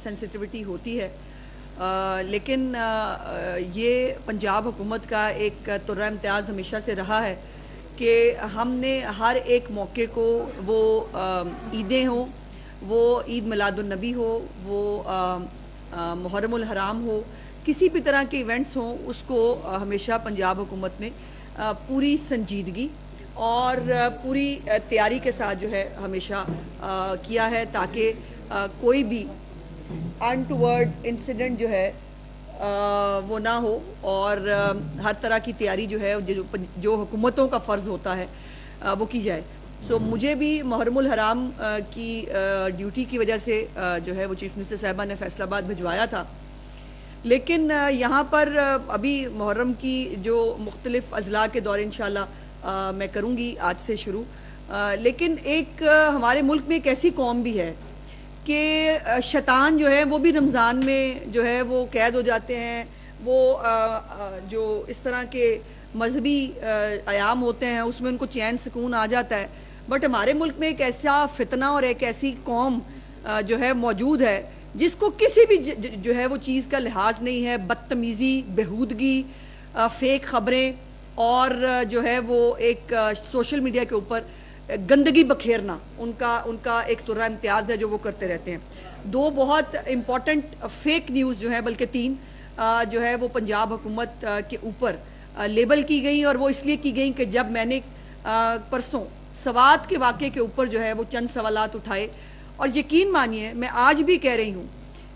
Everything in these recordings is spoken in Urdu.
سینسٹیوٹی ہوتی ہے، لیکن یہ پنجاب حکومت کا ایک طرح امتیاز ہمیشہ سے رہا ہے کہ ہم نے ہر ایک موقع کو، وہ عیدیں ہوں، وہ عید میلاد النبی ہو، وہ محرم الحرام ہو، کسی بھی طرح کے ایونٹس ہوں، اس کو ہمیشہ پنجاب حکومت نے پوری سنجیدگی اور پوری تیاری کے ساتھ جو ہے ہمیشہ کیا ہے، تاکہ کوئی بھی انٹورڈ انسیڈنٹ جو ہے وہ نہ ہو، اور ہر طرح کی تیاری جو ہے جو حکومتوں کا فرض ہوتا ہے وہ کی جائے۔ سو مجھے بھی محرم الحرام کی ڈیوٹی کی وجہ سے جو ہے وہ چیف منسٹر صاحبہ نے فیصل آباد بھجوایا تھا، لیکن یہاں پر ابھی محرم کی جو مختلف اضلاع کے دورے انشاءاللہ میں کروں گی آج سے شروع، لیکن ایک ہمارے ملک میں ایک ایسی قوم بھی ہے کہ شیطان جو ہے وہ بھی رمضان میں جو ہے وہ قید ہو جاتے ہیں، وہ جو اس طرح کے مذہبی ایام ہوتے ہیں اس میں ان کو چین سکون آ جاتا ہے، بٹ ہمارے ملک میں ایک ایسا فتنہ اور ایک ایسی قوم جو ہے موجود ہے جس کو کسی بھی جو ہے وہ چیز کا لحاظ نہیں ہے، بدتمیزی، بےہودگی، فیک خبریں، اور جو ہے وہ ایک سوشل میڈیا کے اوپر گندگی بکھیرنا ان کا ایک طرح امتیاز ہے جو وہ کرتے رہتے ہیں۔ دو بہت امپورٹنٹ فیک نیوز جو ہیں، بلکہ تین جو ہے وہ پنجاب حکومت کے اوپر لیبل کی گئیں، اور وہ اس لیے کی گئیں کہ جب میں نے پرسوں سوات کے واقعے کے اوپر جو ہے وہ چند سوالات اٹھائے، اور یقین مانیے میں آج بھی کہہ رہی ہوں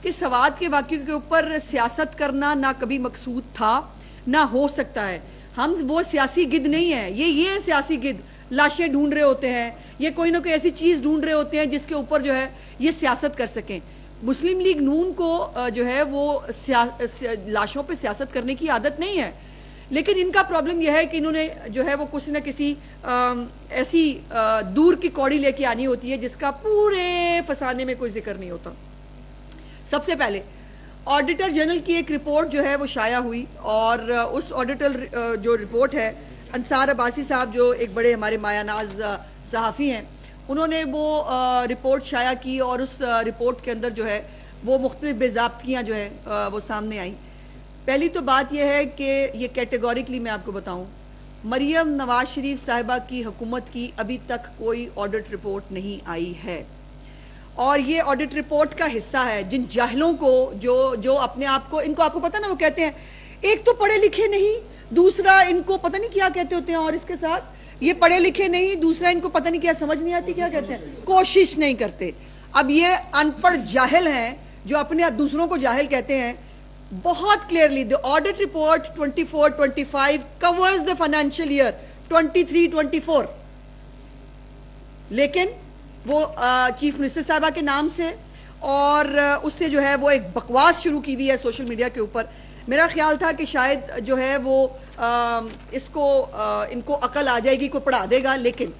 کہ سوات کے واقعے کے اوپر سیاست کرنا نہ کبھی مقصود تھا نہ ہو سکتا ہے۔ ہم وہ سیاسی گدھ نہیں ہیں، یہ ہے سیاسی گدھ، لاشیں ڈھونڈ رہے ہوتے ہیں، یہ کوئی نہ کوئی ایسی چیز ڈھونڈ رہے ہوتے ہیں جس کے اوپر جو ہے یہ سیاست کر سکیں۔ مسلم لیگ نون کو جو ہے وہ لاشوں پہ سیاست کرنے کی عادت نہیں ہے، لیکن ان کا پرابلم یہ ہے کہ انہوں نے جو ہے وہ کسی نہ کسی ایسی دور کی کوڑی لے کے آنی ہوتی ہے جس کا پورے فسانے میں کوئی ذکر نہیں ہوتا۔ سب سے پہلے آڈیٹر جنرل کی ایک رپورٹ جو ہے وہ شائع ہوئی، اور اس آڈیٹر جو رپورٹ ہے، انصار عباسی صاحب جو ایک بڑے ہمارے مایہ ناز صحافی ہیں، انہوں نے وہ رپورٹ شائع کی، اور اس رپورٹ کے اندر جو ہے وہ مختلف بے ضابطگیاں جو ہیں وہ سامنے آئیں۔ پہلی تو بات یہ ہے کہ یہ کیٹیگوریکلی میں آپ کو بتاؤں، مریم نواز شریف صاحبہ کی حکومت کی ابھی تک کوئی آڈٹ رپورٹ نہیں آئی ہے، اور یہ آڈٹ رپورٹ کا حصہ ہے جن جاہلوں کو جو اپنے آپ کو، ان کو آپ کو پتہ نا، وہ کہتے ہیں ایک تو پڑھے لکھے نہیں، دوسرا ان کو پتہ نہیں کیا کہتے ہوتے ہیں، اور اس کے ساتھ یہ پڑھے لکھے نہیں، دوسرا ان کو پتہ نہیں کیا، سمجھ نہیں آتی کیا کہتے ہیں، کوشش نہیں کرتے۔ اب یہ ان پڑھ جاہل ہیں جو اپنے دوسروں کو جاہل کہتے ہیں۔ بہت clearly the audit report 24-25 covers the financial year 23-24، لیکن وہ چیف منسٹر صاحبہ کے نام سے اور اس سے جو ہے وہ ایک بکواس شروع کی ہوئی ہے سوشل میڈیا کے اوپر۔ میرا خیال تھا کہ شاید جو ہے وہ ان کو عقل آ جائے گی، کوئی پڑھا دے گا، لیکن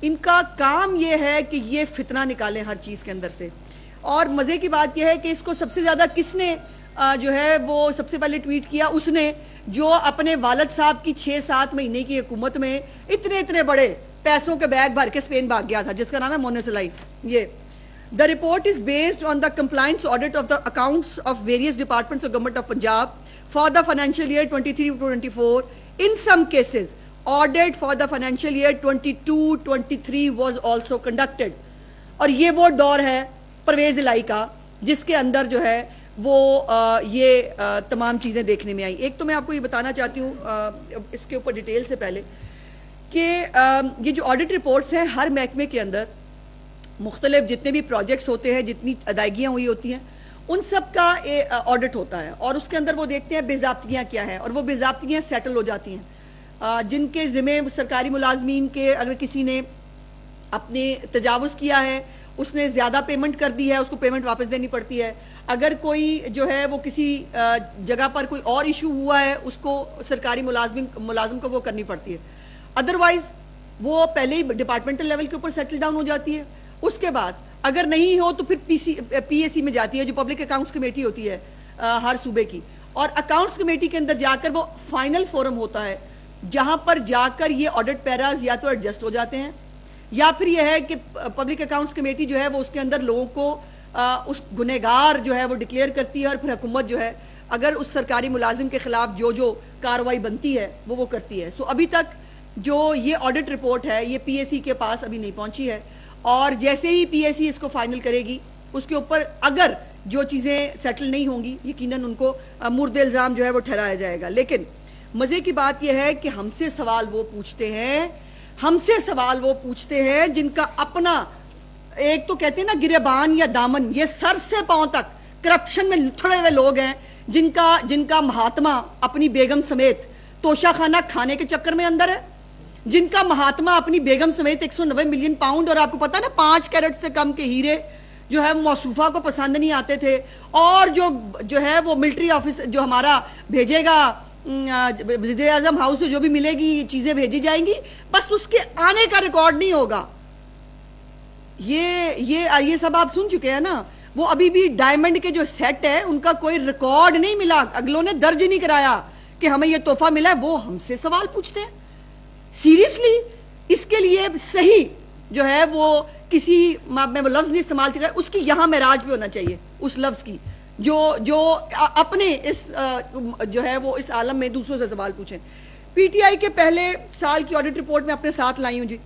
ان کا کام یہ ہے کہ یہ فتنہ نکالیں ہر چیز کے اندر سے۔ اور مزے کی بات یہ ہے کہ اس کو سب سے زیادہ کس نے جو ہے وہ سب سے پہلے ٹویٹ کیا، اس نے جو اپنے والد صاحب کی 6-7 مہینے کی حکومت میں اتنے بڑے پیسوں کے بیگ بھر کے اسپین بھاگ گیا تھا، جس کا نام ہے مونس الائی۔ یہ The report is based on the compliance audit of the accounts of various departments of government of Punjab for the financial year 23-24. In some cases, audit for the financial year 22-23 was also conducted. اور یہ وہ دور ہے پرویز الہی کا جس کے اندر جو ہے وہ یہ تمام چیزیں دیکھنے میں آئیں۔ ایک تو میں آپ کو یہ بتانا چاہتی ہوں اس کے اوپر ڈیٹیل سے پہلے کہ یہ جو آڈٹ رپورٹس ہیں، ہر محکمے کے اندر مختلف جتنے بھی پروجیکٹس ہوتے ہیں، جتنی ادائیگیاں ہوئی ہوتی ہیں، ان سب کا آڈٹ ہوتا ہے، اور اس کے اندر وہ دیکھتے ہیں بے ضابطگیاں کیا ہیں، اور وہ بے ضابطگیاں سیٹل ہو جاتی ہیں۔ جن کے ذمہ سرکاری ملازمین کے اگر کسی نے اپنے تجاوز کیا ہے، اس نے زیادہ پیمنٹ کر دی ہے، اس کو پیمنٹ واپس دینی پڑتی ہے۔ اگر کوئی جو ہے وہ کسی جگہ پر کوئی اور ایشو ہوا ہے، اس کو سرکاری ملازم کو وہ کرنی پڑتی ہے۔ ادروائز وہ پہلے ہی ڈپارٹمنٹل لیول کے اوپر سیٹل ڈاؤن ہو جاتی ہے۔ اس کے بعد اگر نہیں ہو تو پھر پی اے سی میں جاتی ہے، جو پبلک اکاؤنٹس کمیٹی ہوتی ہے ہر صوبے کی، اور اکاؤنٹس کمیٹی کے اندر جا کر وہ فائنل فورم ہوتا ہے جہاں پر جا کر یہ آڈٹ پیراز یا تو ایڈجسٹ ہو جاتے ہیں، یا پھر یہ ہے کہ پبلک اکاؤنٹس کمیٹی جو ہے وہ اس کے اندر لوگوں کو اس گنہگار جو ہے وہ ڈکلیئر کرتی ہے اور پھر حکومت جو ہے اگر اس سرکاری ملازم کے خلاف جو کارروائی بنتی ہے وہ کرتی ہے. سو ابھی تک جو یہ آڈٹ رپورٹ ہے یہ پی اے سی کے پاس ابھی نہیں پہنچی ہے, اور جیسے ہی پی اے سی اس کو فائنل کرے گی اس کے اوپر اگر جو چیزیں سیٹل نہیں ہوں گی یقیناً ان کو مورد الزام جو ہے وہ ٹھہرایا جائے گا. لیکن مزے کی بات یہ ہے کہ ہم سے سوال وہ پوچھتے ہیں جن کا اپنا ایک تو کہتے ہیں نا گریبان یا دامن, یہ سر سے پاؤں تک کرپشن میں لتھڑے ہوئے لوگ ہیں, جن کا مہاتما اپنی بیگم سمیت توشہ خانہ کھانے کے چکر میں اندر ہے, جن کا مہاتما اپنی بیگم سمیت 190 ملین پاؤنڈ, اور آپ کو پتا نا 5 کیرٹ سے کم کے ہیرے جو ہے موصوفہ کو پسند نہیں آتے تھے, اور جو ہے وہ ملٹری آفس جو ہمارا بھیجے گا وزیر اعظم ہاؤس سے جو بھی ملے گی چیزیں بھیجی جائیں گی, بس اس کے آنے کا ریکارڈ نہیں ہوگا. یہ سب آپ سن چکے ہیں نا. وہ ابھی بھی ڈائمنڈ کے جو سیٹ ہے ان کا کوئی ریکارڈ نہیں ملا, اگلوں نے درج نہیں کرایا کہ ہمیں یہ تحفہ ملا ہے. وہ ہم سے سوال پوچھتے ہیں سیریسلی. اس کے لیے صحیح جو ہے وہ کسی میں وہ لفظ نہیں استعمال کر, اس کی یہاں معراج پہ ہونا چاہیے اس لفظ کی جو اپنے اس جو ہے وہ اس عالم میں دوسروں سے سوال پوچھیں. پی ٹی آئی کے پہلے سال کی آڈٹ رپورٹ میں اپنے ساتھ لائی ہوں جی,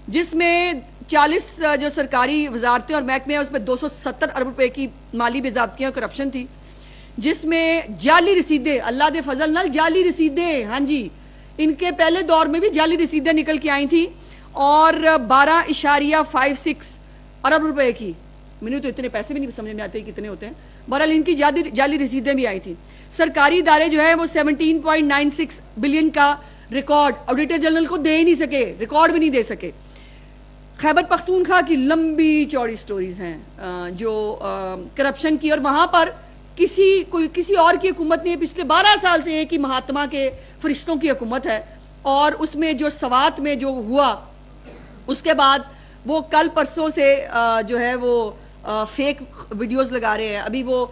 جس میں 40 جو سرکاری وزارتیں اور محکمے ہیں اس میں 270 ارب روپے کی مالی بے ضابطگیاں اور کرپشن تھی, جس میں جعلی رسیدیں, اللہ دے فضل نال جعلی رسیدیں, ہاں جی ان کے پہلے دور میں بھی جعلی رسیدیں نکل کے آئی تھیں, اور 12.56 ارب روپے کی, مجھے تو اتنے پیسے بھی نہیں سمجھ میں آتے کتنے ہوتے ہیں, بہرحال ان کی جعلی رسیدیں بھی آئی تھیں. سرکاری ادارے جو ہے وہ 17.96 بلین کا ریکارڈ آڈیٹر جنرل کو دے ہی نہیں سکے, ریکارڈ بھی نہیں دے سکے. خیبر پختونخوا کی لمبی چوڑی سٹوریز ہیں جو کرپشن کی, اور وہاں پر کسی اور کی حکومت نہیں, پچھلے 12 سال سے ایک ہی مہاتما کے فرشتوں کی حکومت ہے, اور اس میں جو سوات میں جو ہوا اس کے بعد وہ کل پرسوں سے جو ہے وہ فیک ویڈیوز لگا رہے ہیں. ابھی وہ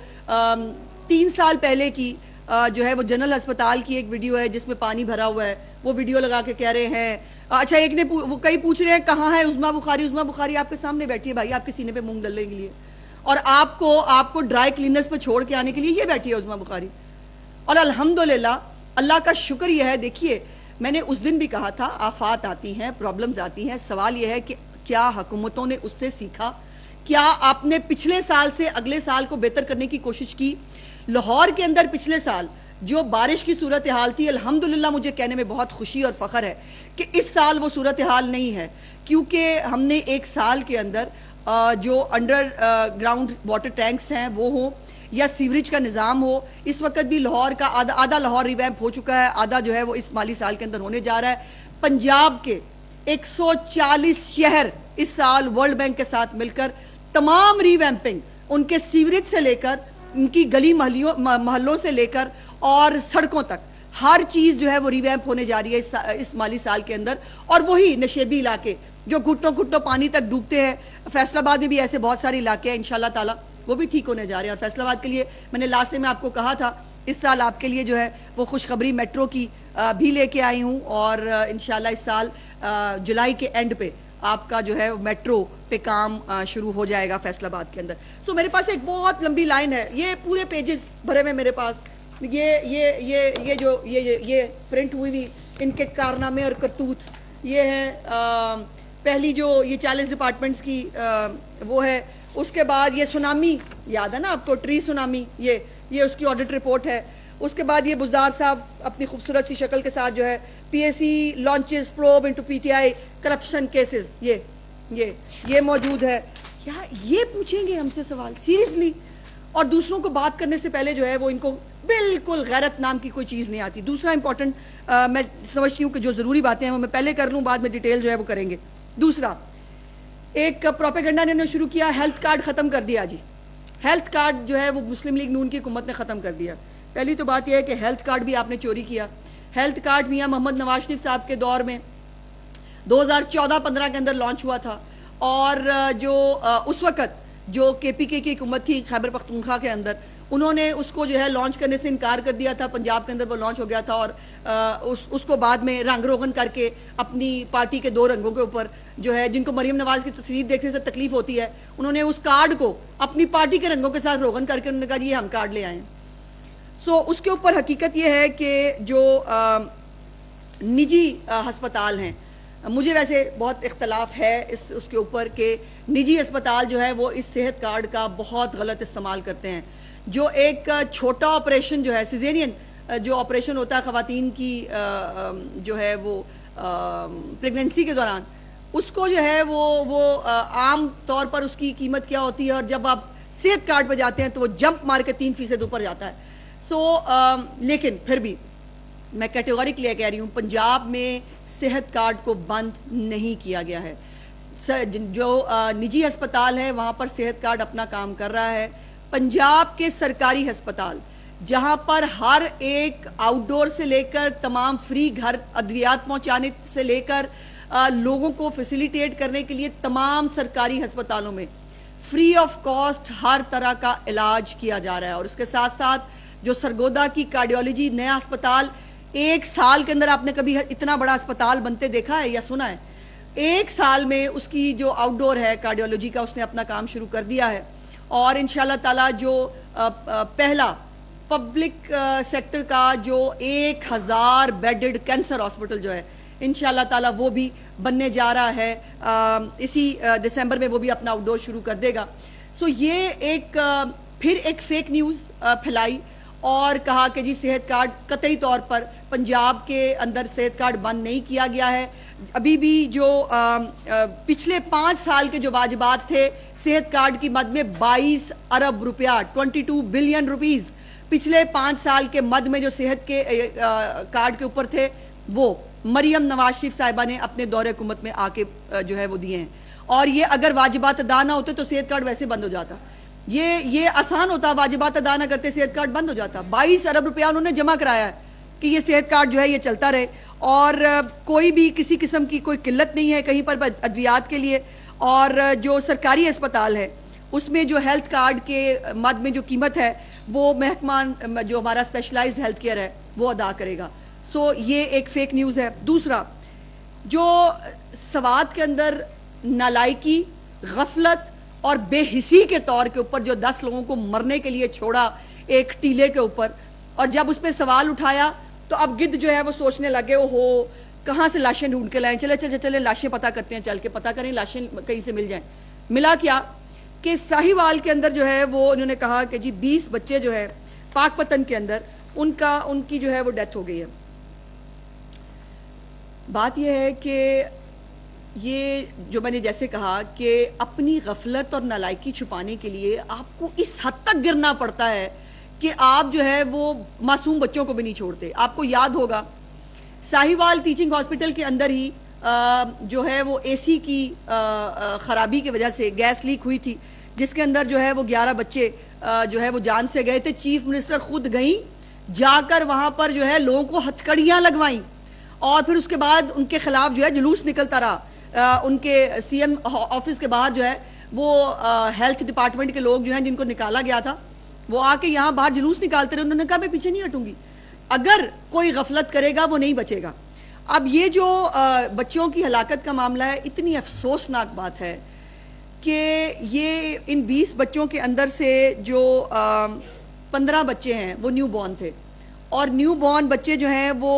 3 سال پہلے کی جو ہے وہ جنرل ہسپتال کی ایک ویڈیو ہے جس میں پانی بھرا ہوا ہے, وہ ویڈیو لگا کے کہہ رہے ہیں, اچھا ایک نے کئی پوچھ رہے ہیں کہاں ہے عظمیٰ بخاری آپ کے سامنے بیٹھی ہے بھائی, آپ کے سینے پہ مونگ ڈلنے کے لیے, اور آپ کو ڈرائی کلینرز پہ چھوڑ کے آنے کے لیے یہ بیٹھی ہے عظمیٰ بخاری. اور الحمدللہ اللہ کا شکر یہ ہے, دیکھیے میں نے اس دن بھی کہا تھا آفات آتی ہیں, پرابلمز آتی ہیں, سوال یہ ہے کہ کیا حکومتوں نے اس سے سیکھا, کیا آپ نے پچھلے سال سے اگلے سال کو بہتر کرنے کی کوشش کی. لاہور کے اندر پچھلے سال جو بارش کی صورتحال تھی, الحمدللہ مجھے کہنے میں بہت خوشی اور فخر ہے کہ اس سال وہ صورتحال نہیں ہے, کیونکہ ہم نے ایک سال کے اندر جو انڈر گراؤنڈ واٹر ٹینکس ہیں وہ ہوں یا سیوریج کا نظام ہو. اس وقت بھی لاہور کا آدھا لاہور ریویمپ ہو چکا ہے, آدھا جو ہے وہ اس مالی سال کے اندر ہونے جا رہا ہے. پنجاب کے 140 شہر اس سال ورلڈ بینک کے ساتھ مل کر تمام ریویمپنگ, ان کے سیوریج سے لے کر ان کی گلی محلوں سے لے کر اور سڑکوں تک ہر چیز جو ہے وہ ریویمپ ہونے جا رہی ہے اس مالی سال کے اندر. اور وہی نشیبی علاقے جو گھٹوں پانی تک ڈوبتے ہیں, فیصل آباد میں بھی ایسے بہت سارے علاقے ہیں انشاءاللہ تعالی وہ بھی ٹھیک ہونے جا رہے ہیں. اور فیصل آباد کے لیے میں نے لاسٹ میں آپ کو کہا تھا اس سال آپ کے لیے جو ہے وہ خوشخبری میٹرو کی بھی لے کے آئی ہوں, اور انشاءاللہ اس سال جولائی کے اینڈ پہ آپ کا جو ہے میٹرو پہ کام شروع ہو جائے گا فیصل آباد کے اندر. سو میرے پاس ایک بہت لمبی لائن ہے, یہ پورے پیجز بھرے ہوئے میرے پاس, یہ پرنٹ ہوئی ہوئی ان کے کارنامے اور کرتوت. یہ ہے پہلی جو یہ 40 ڈپارٹمنٹس کی وہ ہے. اس کے بعد یہ سونامی یاد ہے نا آپ کو, ٹری سونامی, یہ اس کی آڈٹ رپورٹ ہے. اس کے بعد یہ بزدار صاحب اپنی خوبصورت سی شکل کے ساتھ جو ہے P S C launches probe into P T I corruption cases, یہ موجود ہے. یہ پوچھیں گے ہم سے سوال سیریسلی, اور دوسروں کو بات کرنے سے پہلے جو ہے وہ ان کو بالکل غیرت نام کی کوئی چیز نہیں آتی. دوسرا امپورٹنٹ میں سمجھتی ہوں کہ جو ضروری باتیں ہیں وہ میں پہلے کر لوں, بعد میں ڈیٹیل جو ہے وہ کریں گے. دوسرا ایک پروپیگنڈا نے شروع کیا, ہیلتھ کارڈ ختم کر دیا جی. ہیلتھ کارڈ جو ہے وہ مسلم لیگ نون کی حکومت نے ختم کر دیا. پہلی تو بات یہ ہے کہ ہیلتھ کارڈ بھی آپ نے چوری کیا. ہیلتھ کارڈ میاں محمد نواز شریف صاحب کے دور میں 2014-15 کے اندر لانچ ہوا تھا, اور جو اس وقت جو KPK کی حکومت تھی خیبر پختونخوا کے اندر، انہوں نے اس کو جو ہے لانچ کرنے سے انکار کر دیا تھا. پنجاب کے اندر وہ لانچ ہو گیا تھا، اور اس کو بعد میں رنگ روغن کر کے اپنی پارٹی کے 2 رنگوں کے اوپر جو ہے، جن کو مریم نواز کی تصویر دیکھنے سے تکلیف ہوتی ہے، انہوں نے اس کارڈ کو اپنی پارٹی کے رنگوں کے ساتھ روغن کر کے انہوں نے کہا یہ ہم کارڈ لے آئے ہیں. سو اس کے اوپر حقیقت یہ ہے کہ جو نجی ہسپتال ہیں، مجھے ویسے بہت اختلاف ہے اس کے اوپر کہ نجی ہسپتال جو ہے وہ اس صحت کارڈ کا بہت غلط استعمال کرتے ہیں. جو ایک چھوٹا آپریشن جو ہے سیزیرین جو آپریشن ہوتا ہے خواتین کی جو ہے وہ پریگننسی کے دوران، اس کو جو ہے وہ عام طور پر اس کی قیمت کیا ہوتی ہے، اور جب آپ صحت کارڈ پہ جاتے ہیں تو وہ جمپ مار کے 3% اوپر جاتا ہے. لیکن پھر بھی میں کیٹیگوریکلی کہہ رہی ہوں، پنجاب میں صحت کارڈ کو بند نہیں کیا گیا ہے. جو نجی ہسپتال ہے وہاں پر صحت کارڈ اپنا کام کر رہا ہے. پنجاب کے سرکاری ہسپتال جہاں پر ہر ایک آؤٹ ڈور سے لے کر تمام فری گھر ادویات پہنچانے سے لے کر لوگوں کو فیسیلیٹیٹ کرنے کے لیے تمام سرکاری ہسپتالوں میں فری آف کاسٹ ہر طرح کا علاج کیا جا رہا ہے. اور اس کے ساتھ ساتھ جو سرگودا کی کارڈیولوجی نیا ہسپتال، 1 سال کے اندر آپ نے کبھی اتنا بڑا ہسپتال بنتے دیکھا ہے یا سنا ہے؟ 1 سال میں اس کی جو آؤٹ ڈور ہے کارڈیولوجی کا، اس نے اپنا کام شروع کر دیا ہے. اور انشاءاللہ تعالیٰ جو پہلا پبلک سیکٹر کا جو 1000 بیڈڈ کینسر ہاسپٹل جو ہے، انشاءاللہ تعالیٰ وہ بھی بننے جا رہا ہے. اسی دسمبر میں وہ بھی اپنا آؤٹ ڈور شروع کر دے گا. سو یہ پھر ایک فیک نیوز پھیلائی اور کہا کہ جی صحت کارڈ قطعی طور پر پنجاب کے اندر صحت کارڈ بند نہیں کیا گیا ہے. ابھی بھی جو پچھلے 5 سال کے جو واجبات تھے صحت کارڈ کی مد میں 22 ارب روپیہ 22 بلین روپیز پچھلے 5 سال کے مد میں جو صحت کے کارڈ کے اوپر تھے، وہ مریم نواز شریف صاحبہ نے اپنے دور حکومت میں آ کے جو ہے وہ دیے ہیں. اور یہ اگر واجبات ادا نہ ہوتے تو صحت کارڈ ویسے بند ہو جاتا. یہ آسان ہوتا، واجبات ادا نہ کرتے صحت کارڈ بند ہو جاتا. 22 ارب روپیہ انہوں نے جمع کرایا ہے کہ یہ صحت کارڈ جو ہے یہ چلتا رہے، اور کوئی بھی کسی قسم کی کوئی قلت نہیں ہے کہیں پر ادویات کے لیے. اور جو سرکاری ہسپتال ہے اس میں جو ہیلتھ کارڈ کے مد میں جو قیمت ہے وہ محکمہ جو ہمارا اسپیشلائزڈ ہیلتھ کیئر ہے وہ ادا کرے گا. سو یہ ایک فیک نیوز ہے. دوسرا، جو سوات کے اندر نالائکی، غفلت اور بے حسی کے طور کے اوپر جو 10 لوگوں کو مرنے کے لیے چھوڑا ایک ٹیلے کے اوپر، اور جب اس پہ سوال اٹھایا تو اب گدھ جو ہے وہ سوچنے لگے اوہو کہاں سے لاشیں ڈھونڈ کے لائیں، چلے لاشیں پتہ کرتے ہیں، چل کے پتہ کریں لاشیں کہیں سے مل جائیں. ملا کیا کہ ساہیوال کے اندر جو ہے وہ انہوں نے کہا کہ جی 20 بچے جو ہے پاک پتن کے اندر ان کی جو ہے وہ ڈیتھ ہو گئی ہے. بات یہ ہے کہ یہ جو میں نے جیسے کہا کہ اپنی غفلت اور نالائکی چھپانے کے لیے آپ کو اس حد تک گرنا پڑتا ہے کہ آپ جو ہے وہ معصوم بچوں کو بھی نہیں چھوڑتے. آپ کو یاد ہوگا ساہیوال ٹیچنگ ہاسپٹل کے اندر ہی جو ہے وہ اے سی کی خرابی کی وجہ سے گیس لیک ہوئی تھی، جس کے اندر جو ہے وہ 11 بچے جو ہے وہ جان سے گئے تھے. چیف منسٹر خود گئیں، جا کر وہاں پر جو ہے لوگوں کو ہتھکڑیاں لگوائیں، اور پھر اس کے بعد ان کے خلاف جو ہے جلوس نکلتا رہا. ان کے CM آفس کے باہر جو ہے وہ ہیلتھ ڈپارٹمنٹ کے لوگ جو ہیں جن کو نکالا گیا تھا وہ آ کے یہاں باہر جلوس نکالتے رہے. انہوں نے کہا میں پیچھے نہیں ہٹوں گی، اگر کوئی غفلت کرے گا وہ نہیں بچے گا. اب یہ جو بچوں کی ہلاکت کا معاملہ ہے، اتنی افسوسناک بات ہے کہ یہ ان 20 بچوں کے اندر سے جو 15 بچے ہیں وہ نیو بورن تھے، اور نیو بورن بچے جو ہیں وہ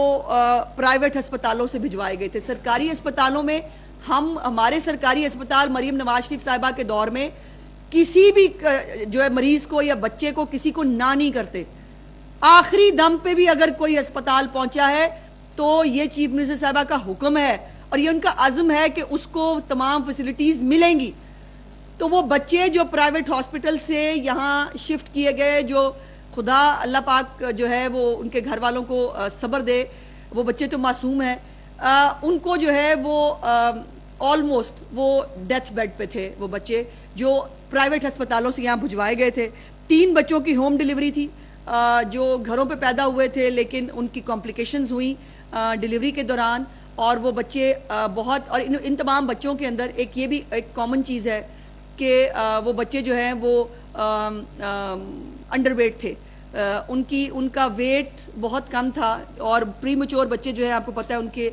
پرائیویٹ ہسپتالوں سے بھجوائے گئے تھے. سرکاری ہسپتالوں میں ہمارے سرکاری ہسپتال مریم نواز شریف صاحبہ کے دور میں کسی بھی جو ہے مریض کو یا بچے کو کسی کو نہ نہیں کرتے. آخری دم پہ بھی اگر کوئی ہسپتال پہنچا ہے تو یہ چیف منسٹر صاحبہ کا حکم ہے اور یہ ان کا عزم ہے کہ اس کو تمام فیسلٹیز ملیں گی. تو وہ بچے جو پرائیویٹ ہاسپٹل سے یہاں شفٹ کیے گئے، جو خدا اللہ پاک جو ہے وہ ان کے گھر والوں کو صبر دے، وہ بچے تو معصوم ہیں، ان کو جو ہے وہ آلموسٹ وہ ڈیتھ بیڈ پہ تھے. وہ بچے جو پرائیویٹ ہسپتالوں سے یہاں بھجوائے گئے تھے. 3 بچوں کی ہوم ڈیلیوری تھی جو گھروں پہ پیدا ہوئے تھے، لیکن ان کی کمپلیکیشنز ہوئیں ڈیلیوری کے دوران، اور وہ بچے بہت، اور ان تمام بچوں کے اندر ایک یہ بھی ایک کامن چیز ہے کہ وہ بچے جو ہیں وہ انڈر ویٹ تھے، ان کا ویٹ بہت کم تھا، اور پری میچور بچے جو ہے آپ کو پتہ ہے ان کے